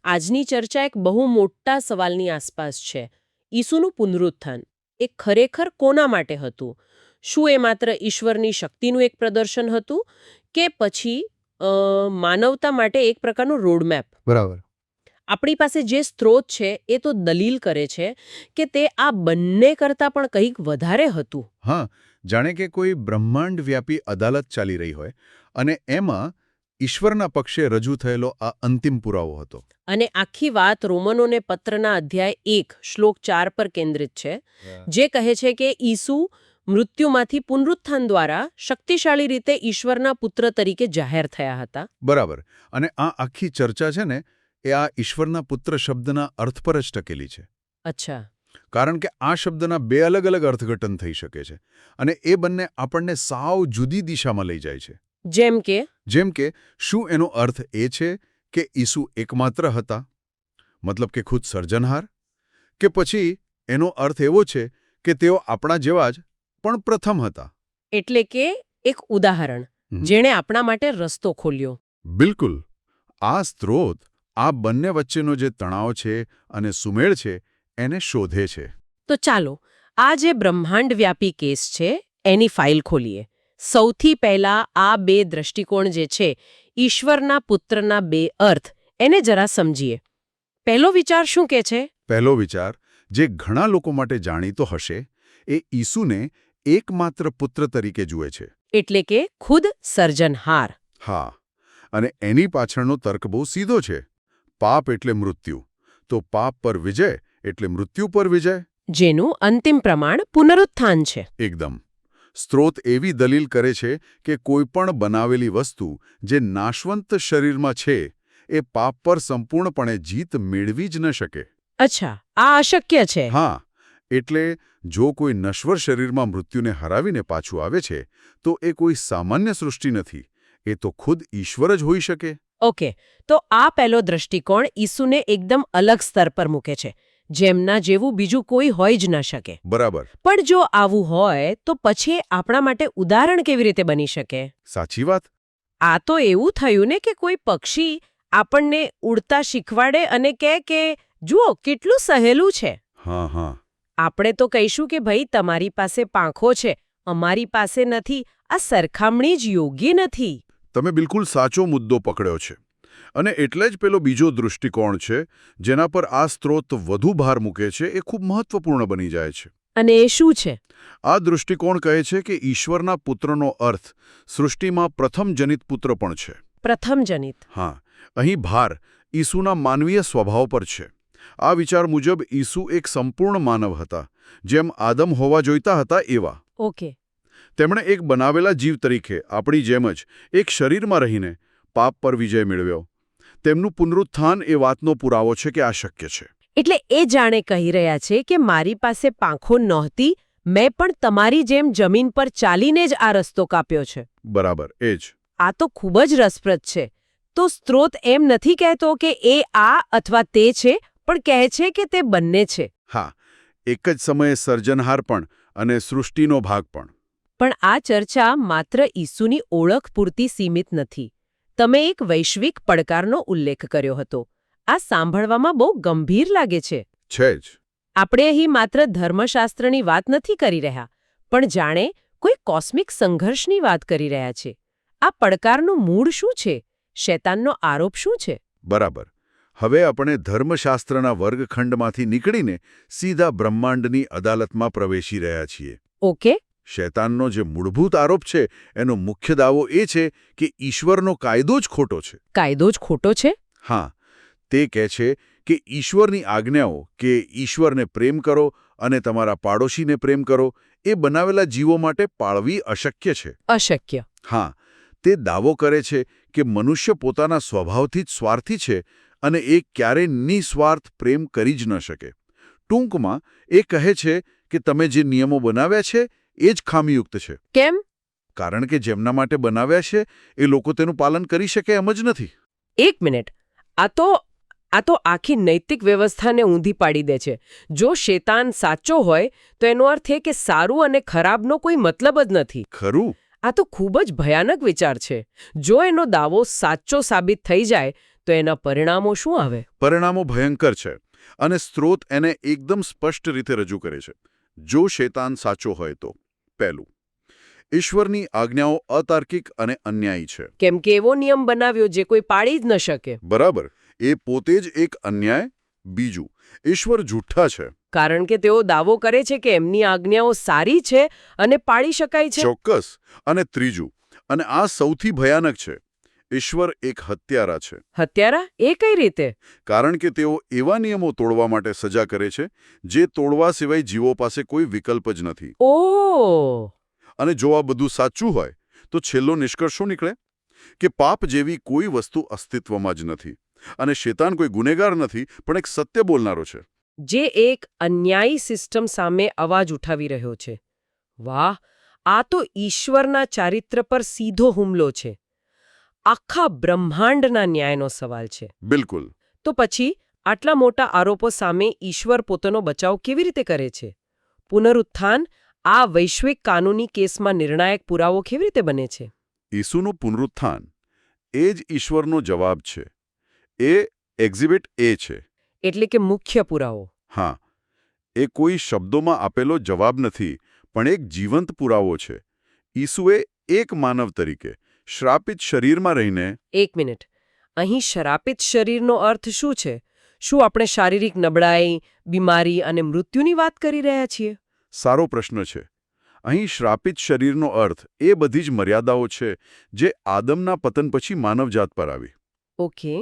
આજની ચર્ચા એક બહુ મોટા સવાલની આસપાસ છે. ઈસુનું પુનરુત્થાન એ ખરેખર કોના માટે હતું? શું એ માત્ર ઈશ્વરની શક્તિનું એક પ્રદર્શન હતું કે પછી માનવતા માટે એક પ્રકારનું રોડમેપ? બરાબર. આપણી પાસે જે સ્ત્રોત છે એ તો દલીલ કરે છે કે તે આ બંને કરતાં પણ કંઈક વધારે હતું. હા, જાણે કે કોઈ બ્રહ્માંડ વ્યાપી અદાલત ચાલી રહી હોય અને એમાં ઈશ્વરના પક્ષે રજૂ થયેલો આ અંતિમ પુરાવો હતો. અને આખી વાત રોમનોને પત્રના અધ્યાય 1 શ્લોક 4 પર કેન્દ્રિત છે, જે કહે છે કે ઈસુ મૃત્યુમાંથી પુનરુત્થાન દ્વારા શક્તિશાળી રીતે ઈશ્વરના પુત્ર તરીકે જાહેર થયા હતા. બરાબર. અને આ આખી ચર્ચા છે ને એ આ ઈશ્વરના પુત્ર શબ્દના અર્થ પર જ ટકેલી છે. અચ્છા. કારણ કે આ શબ્દના બે અલગ અલગ અર્થઘટન થઈ શકે છે અને એ બંને આપણને સાવ જુદી દિશામાં લઈ જાય છે. જેમ કે શું એનો અર્થ એ છે કે ઈસુ એકમાત્ર હતા, મતલબ કે ખુદ સર્જનહાર, કે પછી એનો અર્થ એવો છે કે તેઓ આપણા જેવા જ પણ પ્રથમ હતા? એટલે કે એક ઉદાહરણ જેણે આપણા માટે રસ્તો ખોલ્યો. બિલકુલ. આ સ્ત્રોત આ બંને વચ્ચેનો જે તણાવ છે અને સુમેળ છે એને શોધે છે. તો ચાલો આ જે બ્રહ્માંડ વ્યાપી કેસ છે એની ફાઇલ ખોલીએ. સૌથી પહેલા આ બે દ્રષ્ટિકોણ જે છે, ઈશ્વરના પુત્રના બે અર્થ, એને જરા સમજીએ. પહેલો વિચાર શું કે છે? પહેલો વિચાર, જે ઘણા લોકો માટે જાણીતો હશે, એ ઈસુને એકમાત્ર પુત્ર તરીકે જુએ છે. એટલે કે ખુદ સર્જનહાર. હા, અને એની પાછળનો તર્ક બહુ સીધો છે. પાપ એટલે મૃત્યુ, તો પાપ પર વિજય એટલે મૃત્યુ પર વિજય. જેનું અંતિમ પ્રમાણ પુનરુત્થાન છે. એકદમ. સ્ત્રોત એવી દલીલ કરે છે કે કોઈ પણ બનાવેલી વસ્તુ જે નાશવંત શરીરમાં છે એ પાપ પર સંપૂર્ણપણે જીત મેળવી જ ન શકે. અચ્છા, આ અશક્ય છે. હા, એટલે જો કોઈ નશ્વર શરીરમાં મૃત્યુને હરાવીને પાછું આવે છે તો એ કોઈ સામાન્ય સૃષ્ટિ નથી, એ તો ખુદ ઈશ્વર જ હોઈ શકે. ઓકે, તો આ પહેલો દ્રષ્ટિકોણ ઈસુને એકદમ અલગ સ્તર પર મૂકે છે, જેમના જેવું બીજું કોઈ હોઈ જ ન શકે. બરાબર. પણ જો આવું હોય તો પછી આપણા માટે ઉદાહરણ કેવી રીતે બની શકે? સાચી વાત. આ તો એવું થયું ને કે કોઈ પક્ષી આપણને ઉડતા શીખવાડે અને કહે કે જુઓ કેટલું સહેલું છે. હા હા. આપણે તો કહીશું કે ભાઈ તમારી પાસે પાંખો છે, અમારી પાસે નથી. આ સરખામણી જ યોગ્ય નથી. તમે બિલકુલ સાચો મુદ્દો પકડ્યો છે. અને એટલે જ પેલો બીજો દૃષ્ટિકોણ છે જેના પર આ સ્ત્રોત વધુ ભાર મૂકે છે, એ ખૂબ મહત્વપૂર્ણ બની જાય છે. અને એ શું છે? આ દૃષ્ટિકોણ કહે છે કે ઈશ્વરના પુત્રનો અર્થ સૃષ્ટિમાં પ્રથમ જનિત પુત્ર પણ છે. પ્રથમ જનિત. હા, અહીં ભાર ઈસુના માનવીય સ્વભાવ પર છે. આ વિચાર મુજબ ઈસુ એક સંપૂર્ણ માનવ હતા, જેમ આદમ હોવા જોઈતા હતા એવા. ઓકે. તેમણે એક બનાવેલા જીવ તરીકે આપણી જેમ જ એક શરીરમાં રહીને પાપ પર વિજય મેળવ્યો. તેમનું પુનરુત્થાન એ વાતનો પુરાવો છે કે આ શક્ય છે. એટલે એ જાણે કહી રહ્યા છે કે મારી પાસે પાંખો નહોતી, મેં પણ તમારી જેમ જમીન પર ચાલીને જ આ રસ્તો કાપ્યો છે. બરાબર, એ જ. આ તો ખૂબ જ રસપ્રદ છે. તો સ્ત્રોત એમ નથી કહેતો કે એ આ અથવા તે છે, પણ કહે છે કે તે બંને છે. હા, એક જ સમયે સર્જનહાર પણ અને સૃષ્ટિનો ભાગ પણ. પણ આ ચર્ચા માત્ર ઈસુની ઓળખ પૂરતી સીમિત નથી. તમે એક વૈશ્વિક પડકારનો ઉલ્લેખ કર્યો હતો. આ સાંભળવામાં બહુ ગંભીર લાગે છે. છે જ. આપણે અહીં માત્ર ધર્મશાસ્ત્રની વાત નથી કરી રહ્યા, પણ જાણે કોઈ કોસ્મિક સંઘર્ષની વાત કરી રહ્યા છે. આ પડકારનું મૂળ શું છે? શૈતાનનો આરોપ શું છે? બરાબર. હવે આપણે ધર્મશાસ્ત્રના વર્ગખંડમાંથી નીકળીને સીધા બ્રહ્માંડની અદાલતમાં પ્રવેશી રહ્યા છીએ. ઓકે. શૈતાનનો જે મૂળભૂત આરોપ છે એનો મુખ્ય દાવો એ છે કે ઈશ્વરનો કાયદો જ ખોટો છે. કાયદો જ ખોટો છે? હા, તે કહે છે કે ઈશ્વરની આજ્ઞાઓ કે ઈશ્વરને પ્રેમ કરો અને તમારા પાડોશીને પ્રેમ કરો એ બનાવેલા જીવો માટે પાળવી અશક્ય છે. અશક્ય. હા, તે દાવો કરે છે કે મનુષ્ય પોતાના સ્વભાવથી જ સ્વાર્થી છે અને એ ક્યારેય નિસ્વાર્થ પ્રેમ કરી જ ન શકે. ટૂંકમાં એ કહે છે કે તમે જે નિયમો બનાવ્યા છે એ જ ખામીયુક્ત છે. કેમ? કારણ કે જેમના માટે બનાવ્યા છે એ લોકો તેનું પાલન કરી શકે એમ જ નથી. એક મિનિટ. આ તો આખી નૈતિક વ્યવસ્થાને ઊંધી પાડી દે છે. જો શૈતાન સાચો હોય તો એનો અર્થ એ કે સારું અને ખરાબનો કોઈ મતલબ જ નથી. ખરું. આ તો ખૂબ જ ભયાનક વિચાર છે. જો એનો દાવો સાચો સાબિત થઈ જાય તો એના પરિણામો શું આવે? પરિણામો ભયંકર છે અને સ્ત્રોત એને એકદમ સ્પષ્ટ રીતે રજૂ કરે છે. જો શૈતાન સાચો હોય તો પહેલું, ઈશ્વરની આજ્ઞાઓ અતાર્કિક અને અન્યાયી છે. કેમ કે એવો નિયમ બનાવ્યો જે કોઈ પાળી જ ન શકે. બરાબર, એ પોતે જ એક અન્યાય. બીજું, ઈશ્વર જૂઠ્ઠા છે. કારણ કે તેઓ દાવો કરે છે કે એમની આજ્ઞાઓ સારી છે અને પાળી શકાય છે. ચોક્કસ. અને ત્રીજું, અને આ સૌથી ભયાનક છે, ઈશ્વર એક હત્યારા છે. હત્યારા? એ કઈ રીતે? કારણ કે તેઓ એવા નિયમો તોડવા માટે સજા કરે છે જે તોડવા સિવાય જીવો પાસે કોઈ વિકલ્પ જ નથી. ઓહ! અને જો આ બધું સાચું હોય તો છેલ્લો નિષ્કર્ષ શું નીકળે? કે પાપ જેવી કોઈ વસ્તુ અસ્તિત્વમાં જ નથી અને શૈતાન કોઈ ગુનેગાર નથી, પણ એક સત્ય બોલનારો છે. જે એક અન્યાયી સિસ્ટમ સામે અવાજ ઉઠાવી રહ્યો છે. વાહ! આ તો ઈશ્વરના ચારિત્ર પર સીધો હુમલો છે. આખા બ્રહ્માંડના ન્યાયનો સવાલ છે. બિલકુલ. તો પછી આટલા મોટા આરોપો સામે ઈશ્વર પોતાનો બચાવ કેવી રીતે કરે છે? પુનરુત્થાન આ વૈશ્વિક કાનૂની કેસમાં નિર્ણાયક પુરાવો કેવી રીતે બને છે? ઈસુનું પુનરુત્થાન એ જ ઈશ્વરનો જવાબ છે. એ એક્ઝિબિટ એ છે. એટલે કે મુખ્ય પુરાવો. હા, એ કોઈ શબ્દોમાં આપેલો જવાબ નથી, પણ એક જીવંત પુરાવો છે. ઈસુએ એક માનવ તરીકે શ્રાપિત શરીરમાં રહીને... એક મિનિટ, અહીં શ્રાપિત શરીરનો અર્થ શું છે? શું આપણે શારીરિક નબળાઈ, બીમારી અને મૃત્યુની વાત કરી રહ્યા છીએ? સારો પ્રશ્ન છે. અહીં શ્રાપિત શરીરનો અર્થ એ બધી જ મર્યાદાઓ છે જે આદમના પતન પછી માનવજાત પર આવી. ઓકે.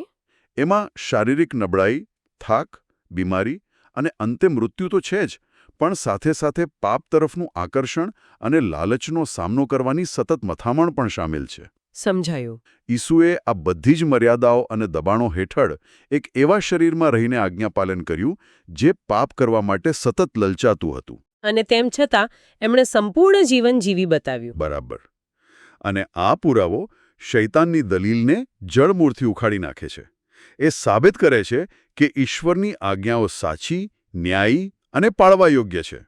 એમાં શારીરિક નબળાઈ, થાક, બીમારી અને અંતે મૃત્યુ તો છે જ, પણ સાથે સાથે પાપ તરફનું આકર્ષણ અને લાલચનો સામનો કરવાની સતત મથામણ પણ શામેલ છે. સમજાયું. ઈસુએ આ બધી જ મર્યાદાઓ અને દબાણો હેઠળ એક એવા શરીરમાં રહીને આજ્ઞાપાલન કર્યું જે પાપ કરવા માટે સતત લલચાતું હતું. અને તેમ છતાં એમણે સંપૂર્ણ જીવન જીવી બતાવ્યું. બરાબર. અને આ પુરાવો શૈતાનની દલીલને જડમૂળથી ઉખાડી નાખે છે. એ સાબિત કરે છે કે ઈશ્વરની આજ્ઞાઓ સાચી, ન્યાયી અને પાળવા યોગ્ય છે,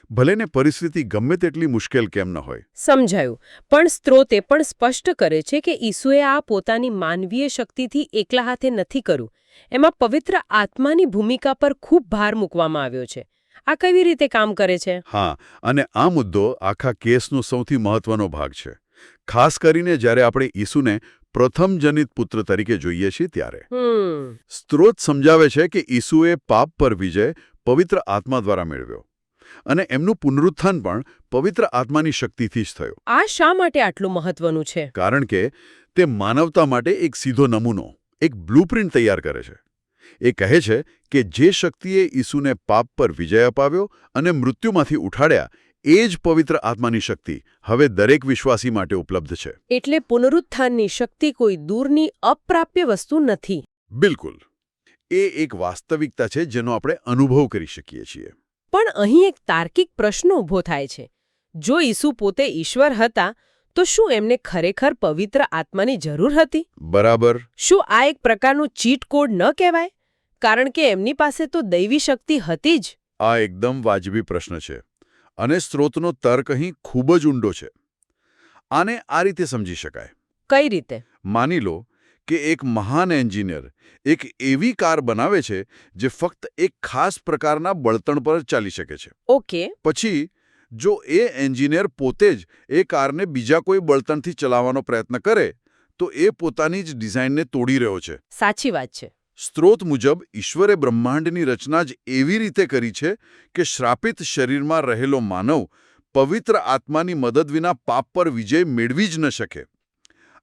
ભલેને પરિસ્થિતિ ગમે તેટલી મુશ્કેલ કેમ ન હોય. સમજાયું. પણ સ્ત્રોતે પણ સ્પષ્ટ કરે છે કે ઈસુએ આ પોતાની માનવીય શક્તિથી એકલા હાથે નથી કર્યું. એમાં પવિત્ર આત્માની ભૂમિકા પર ખૂબ ભાર મૂકવામાં આવ્યો છે. આ કેવી રીતે કામ કરે છે? હા, અને આ મુદ્દો આખા કેસનો સૌથી મહત્વનો ભાગ છે. ખાસ કરીને જ્યારે આપણે ઈસુને પ્રથમ જનિત પુત્ર તરીકે જોઈએ છીએ ત્યારે. સ્ત્રોત સમજાવે છે કે ઈસુએ પાપ પર વિજય પવિત્ર આત્મા દ્વારા મેળવ્યો અને એમનું પુનરુત્થાન પણ પવિત્ર આત્માની શક્તિથી જ થયો. આ શા માટે આટલું મહત્વનું છે? કારણ કે તે માનવતા માટે એક સીધો નમૂનો, એક બ્લુપ્રિન્ટ તૈયાર કરે છે. એ કહે છે કે જે શક્તિએ ઈસુને પાપ પર વિજય અપાવ્યો અને મૃત્યુમાંથી ઉઠાડ્યા, એ જ પવિત્ર આત્માની શક્તિ હવે દરેક વિશ્વાસી માટે ઉપલબ્ધ છે. એટલે પુનરુત્થાનની શક્તિ કોઈ દૂરની અપ્રાપ્ય વસ્તુ નથી. બિલકુલ. એ એક વાસ્તવિકતા છે જેનો આપણે અનુભવ કરી શકીએ છીએ. પણ અહીં એક તાર્કિક પ્રશ્ન ઊભો થાય છે. જો ઈસુ પોતે ઈશ્વર હતા, તો શું એમને ખરેખર પવિત્ર આત્માની જરૂર હતી? બરાબર. શું આ એક પ્રકારનું ચીટ કોડ ન કહેવાય? કારણ કે એમની પાસે તો દૈવી શક્તિ હતી જ. આ એકદમ વાજબી પ્રશ્ન છે. અને સ્ત્રોતનો તર્ક અહીં ખૂબ જ ઊંડો છે. આને આ રીતે સમજી શકાય. કઈ રીતે? માની લો કે એક મહાન એન્જિનિયર એક એવી કાર બનાવે છે જે ફક્ત એક ખાસ પ્રકારના બળતણ પર ચાલી શકે છે. ઓકે. પછી જો એ એન્જિનિયર પોતે જ એ કારને બીજા કોઈ બળતણથી ચલાવવાનો પ્રયત્ન કરે તો એ પોતાની જ ડિઝાઇનને તોડી રહ્યો છે. સાચી વાત છે. સ્ત્રોત મુજબ ઈશ્વરે બ્રહ્માંડની રચના જ એવી રીતે કરી છે કે શ્રાપિત શરીરમાં રહેલો માનવ પવિત્ર આત્માની મદદ વિના પાપ પર વિજય મેળવી જ ન શકે.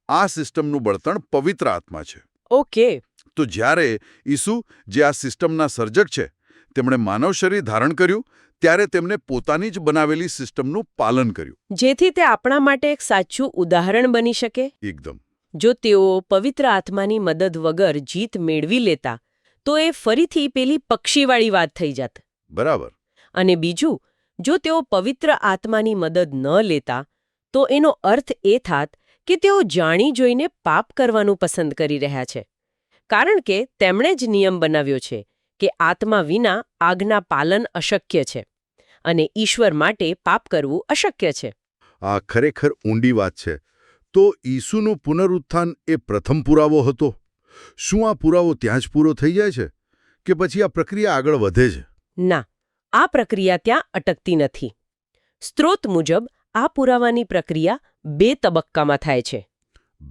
આ સિસ્ટમનું બળતણ પવિત્ર આત્મા છે. ઓકે. તો જ્યારે ઈસુ, જે આ સિસ્ટમના સર્જક છે, તેમણે માનવ શરીર ધારણ કર્યું ત્યારે તેમને પોતાની જ બનાવેલી સિસ્ટમનું પાલન કર્યું. જેથી તે આપણા માટે એક સાચું ઉદાહરણ બની શકે. એકદમ. જો તેઓ પવિત્ર આત્માની મદદ વગર જીત મેળવી લેતા, તો એ ફરીથી પેલી પક્ષીવાળી વાત થઈ જાત. બરાબર. અને બીજું, જો તેઓ પવિત્ર આત્માની મદદ ન લેતા, તો એનો અર્થ એ થાત કે તેઓ જાણી જોઈને પાપ કરવાનું પસંદ કરી રહ્યા છે. કારણ કે તેમણે જ નિયમ બનાવ્યો છે કે આત્મા વિના આજ્ઞા પાલન અશક્ય છે અને ઈશ્વર માટે પાપ કરવું અશક્ય છે. આ ખરેખર ઊંડી વાત છે. તો ઈસુનું પુનરુત્થાન એ પ્રથમ પુરાવો હતો, શું આ પુરાવો ત્યાં જ પૂરો થઈ જાય છે કે પછી આ પ્રક્રિયા આગળ વધે છે? ના, આ પ્રક્રિયા ત્યાં અટકતી નથી. સ્ત્રોત મુજબ આ પુરાવાની પ્રક્રિયા 2 તબક્કામાં થાય છે.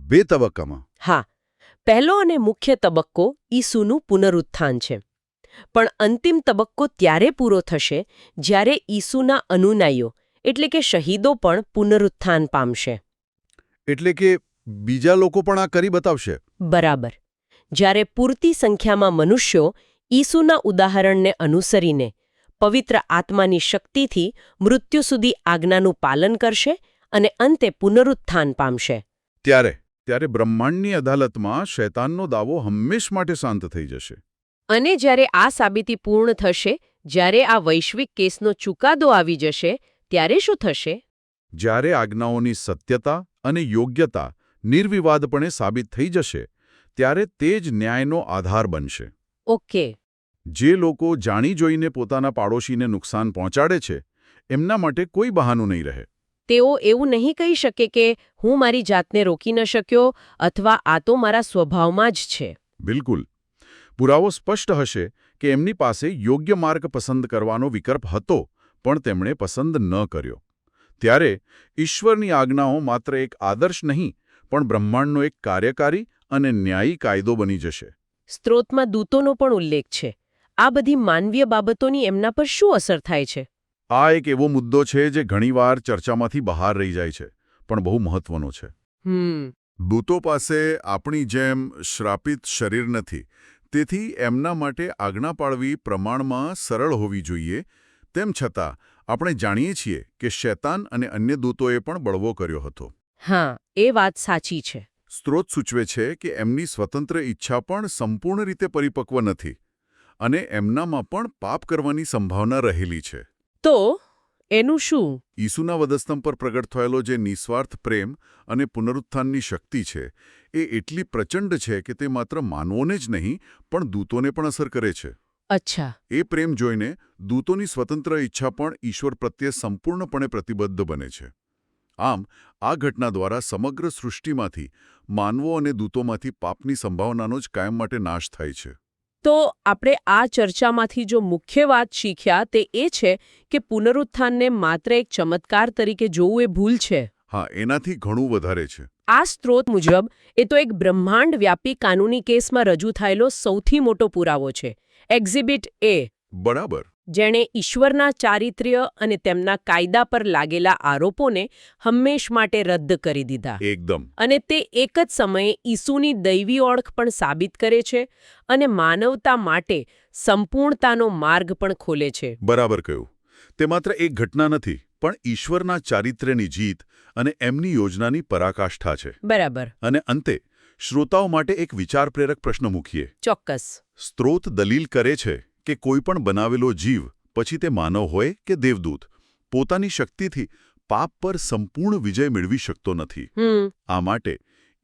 2 તબક્કામાં? હા, પહેલો અને મુખ્ય તબક્કો ઈસુનું પુનરુત્થાન છે. પણ અંતિમ તબક્કો ત્યારે પૂરો થશે જ્યારે ઈસુના અનુનાયીઓ એટલે કે શહીદો પણ પુનરુત્થાન પામશે. એટલે કે બીજા લોકો પણ આ કરી બતાવશે? બરાબર. જ્યારે પૂરતી સંખ્યામાં મનુષ્યો ઈસુના ઉદાહરણને અનુસરીને પવિત્ર આત્માની શક્તિથી મૃત્યુ સુધી આજ્ઞાનું પાલન કરશે અને અંતે પુનરુત્થાન પામશે. ત્યારે બ્રહ્માંડની અદાલતમાં શૈતાનનો દાવો હંમેશ માટે શાંત થઈ જશે. અને જ્યારે આ સાબિતી પૂર્ણ થશે, જ્યારે આ વૈશ્વિક કેસનો ચુકાદો આવી જશે, ત્યારે શું થશે? જ્યારે આજ્ઞાઓની સત્યતા અને યોગ્યતા નિર્વિવાદપણે સાબિત થઈ જશે, ત્યારે તે જ ન્યાયનો આધાર બનશે. ઓકે. જે લોકો જાણી જોઈને પોતાના પાડોશીને નુકસાન પહોંચાડે છે, એમના માટે કોઈ બહાનું નહીં રહે. તેઓ એવું નહીં કહી શકે કે હું મારી જાતને રોકી ન શક્યો અથવા આ તો મારા સ્વભાવમાં જ છે. બિલકુલ. પુરાવો સ્પષ્ટ હશે કે એમની પાસે યોગ્ય માર્ગ પસંદ કરવાનો વિકલ્પ હતો, પણ તેમણે પસંદ ન કર્યો. ત્યારે ઈશ્વરની આજ્ઞાઓ માત્ર એક આદર્શ નહીં, પણ બ્રહ્માંડનો એક કાર્યકારી અને ન્યાયી કાયદો બની જશે. સ્ત્રોતમાં દૂતોનો પણ ઉલ્લેખ છે. આ બધી માનવીય બાબતોની એમના પર શું અસર થાય છે? આ એક એવો મુદ્દો છે જે ઘણીવાર ચર્ચામાંથી બહાર રહી જાય છે, પણ બહુ મહત્વનો છે. દૂતો પાસે આપણી જેમ શ્રાપિત શરીર નથી, તેથી એમના માટે આજ્ઞા પાળવી પ્રમાણમાં સરળ હોવી જોઈએ. તેમ છતાં આપણે જાણીએ છીએ કે શૈતાન અને અન્ય દૂતોએ પણ બળવો કર્યો હતો. હા, એ વાત સાચી છે. સ્ત્રોત સૂચવે છે કે એમની સ્વતંત્ર ઈચ્છા પણ સંપૂર્ણ રીતે પરિપક્વ નથી અને એમનામાં પણ પાપ કરવાની સંભાવના રહેલી છે. તો એનું શું? ઈસુના વધસ્તંભ પર પ્રગટ થયેલો જે નિસ્વાર્થ પ્રેમ અને પુનરુત્થાનની શક્તિ છે, એ એટલી પ્રચંડ છે કે તે માત્ર માનવોને જ નહીં પણ દૂતોને પણ અસર કરે છે. અચ્છા. એ પ્રેમ જોઈને દૂતોની સ્વતંત્ર ઈચ્છા પણ ઈશ્વર પ્રત્યે સંપૂર્ણપણે પ્રતિબદ્ધ બને છે. આમ આ ઘટના દ્વારા સમગ્ર સૃષ્ટિમાંથી માનવો અને દૂતોમાંથી પાપની સંભાવનાનો જ કાયમ માટે નાશ થાય છે. તો આપણે આ ચર્ચામાંથી જો મુખ્ય વાત શીખ્યા તે એ છે કે પુનરુત્થાનને માત્ર એક ચમત્કાર તરીકે જોવું એ ભૂલ છે. હા, એનાથી ઘણું વધારે છે. આ સ્ત્રોત મુજબ એ તો એક બ્રહ્માંડ વ્યાપી કાનૂની કેસમાં રજૂ થયેલો સૌથી મોટો પુરાવો છે. એક્ઝિબિટ એ. બરાબર. જેણે ઈશ્વરના ચારિત્ર્ય અને તેમના કાયદા પર લાગેલા આરોપોને હંમેશ માટે રદ કરી દીધા. એકદમ. અને તે એક જ સમયે ઈસુની દૈવી ઓળખ પણ સાબિત કરે છે અને માનવતા માટે સંપૂર્ણતાનો માર્ગ પણ ખોલે છે. બરાબર કહ્યું. તે માત્ર એક ઘટના નથી, પણ ઈશ્વરના ચારિત્ર્યની જીત અને એમની યોજનાની પરાકાષ્ઠા છે. બરાબર. અને અંતે શ્રોતાઓ માટે એક વિચાર પ્રેરક પ્રશ્ન મૂકીએ. ચોક્કસ. સ્ત્રોત દલીલ કરે છે કે કોઈ પણ બનાવેલો જીવ, પછી તે માનવ હોય કે દેવદૂત, પોતાની શક્તિથી પાપ પર સંપૂર્ણ વિજય મેળવી શકતો નથી. આ માટે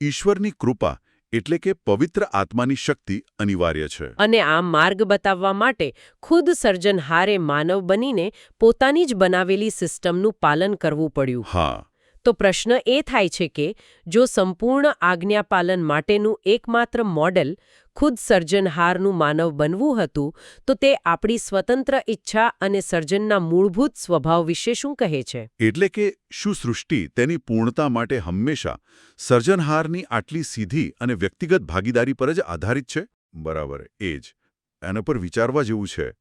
ઈશ્વરની કૃપા એટલે કે પવિત્ર આત્માની શક્તિ અનિવાર્ય છે. અને આ માર્ગ બતાવવા માટે ખુદ સર્જનહારે માનવ બનીને પોતાની જ બનાવેલી સિસ્ટમનું પાલન કરવું પડ્યું. હા. તો પ્રશ્ન એ થાય છે કે જો સંપૂર્ણ આજ્ઞાપાલન માટેનું એકમાત્ર મોડેલ ખુદ સર્જનહારનું માનવ બનવું હતું, તો તે આપણી સ્વતંત્ર ઈચ્છા અને સર્જનના મૂળભૂત સ્વભાવ વિશે શું કહે છે? એટલે કે શું સૃષ્ટિ તેની પૂર્ણતા માટે હંમેશા સર્જનહારની આટલી સીધી અને વ્યક્તિગત ભાગીદારી પર જ આધારિત છે? બરાબર, એ જ. એના પર વિચારવા જેવું છે.